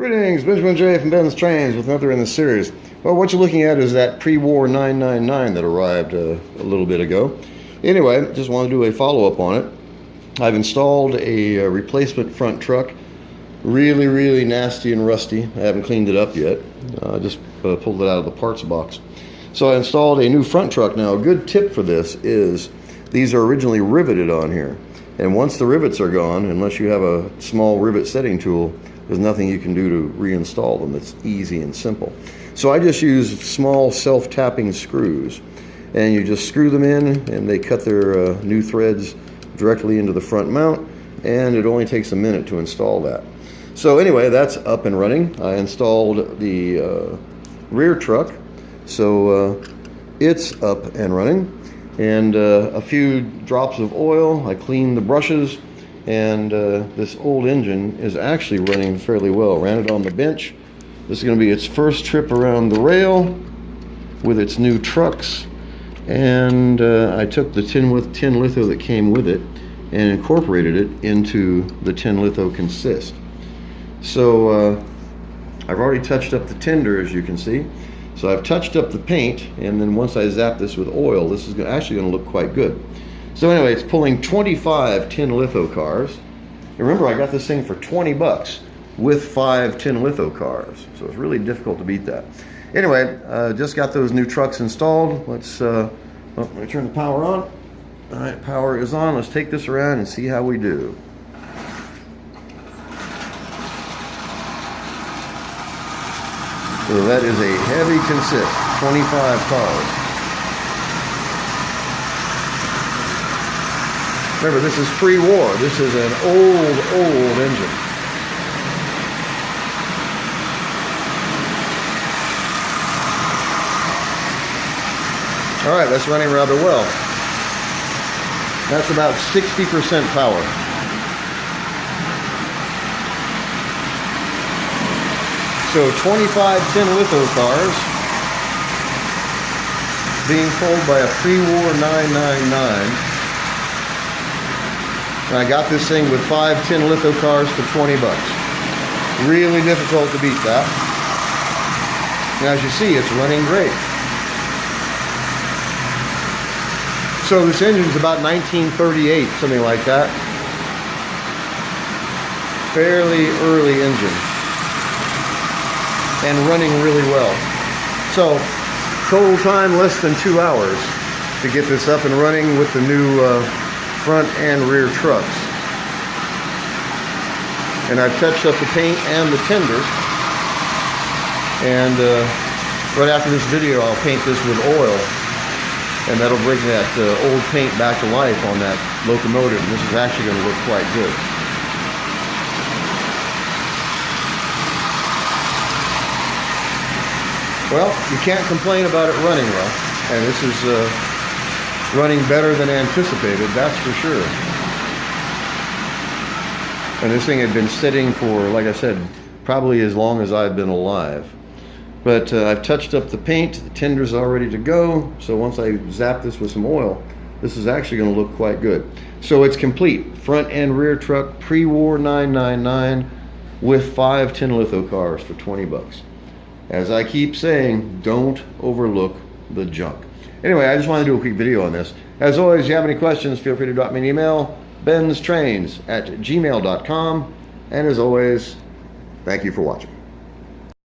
Greetings, Benjamin J. from BENZTRAINZ with another in the series. Well, what you're looking at is that Prewar 999 that arrived a little bit ago. Anyway, just want to do a follow-up on it. I've installed a replacement front truck. Really nasty and rusty. I haven't cleaned it up yet. I just pulled it out of the parts box. So I installed a new front truck. Now, a good tip for this is these are originally riveted on here. And once the rivets are gone, unless you have a small rivet setting tool, there's nothing you can do to reinstall them. It's easy and simple. So I just use small self-tapping screws, and you just screw them in and they cut their new threads directly into the front mount, and it only takes a minute to install that. So anyway, that's up and running. I installed the rear truck, so it's up and running, and a few drops of oil. I cleaned the brushes, and this old engine is actually running fairly well. Ran it on the bench. This is going to be its first trip around the rail with its new trucks, and I took the tin litho that came with it and incorporated it into the tin litho consist. So I've already touched up the tender, as you can see. So I've touched up the paint, and then once I zap this with oil, this is actually going to look quite good. So anyway, it's pulling 25 tin litho cars. And remember, I got this thing for 20 bucks with 5 tin litho cars. So it's really difficult to beat that. Anyway, just got those new trucks installed. Let's let me turn the power on. All right, power is on. Let's take this around and see how we do. So that is a heavy consist, 25 cars. Remember, this is pre-war. This is an old engine. All right, that's running rather well. That's about 60% power. So 25 tin litho cars being pulled by a Prewar 999. And I got this thing with 5 tin litho cars for 20 bucks. Really difficult to beat that. And as you see, it's running great. So this engine's about 1938, something like that. Fairly early engine. And running really well. So total time less than 2 hours to get this up and running with the new front and rear trucks. And I've touched up the paint and the tender, and right after this video I'll paint this with oil, and that'll bring that old paint back to life on that locomotive, and this is actually going to look quite good. Well, you can't complain about it running well, and this is running better than anticipated, that's for sure. And this thing had been sitting for, like I said, probably as long as I've been alive. But I've touched up the paint, the tender's all ready to go, so once I zap this with some oil, this is actually going to look quite good. So it's complete, front and rear truck, Prewar 999 with 5 tin litho cars for 20 bucks. As I keep saying, don't overlook the junk. Anyway, I just wanted to do a quick video on this. As always, if you have any questions, feel free to drop me an email, BENZTRAINZ@gmail.com. And as always, thank you for watching.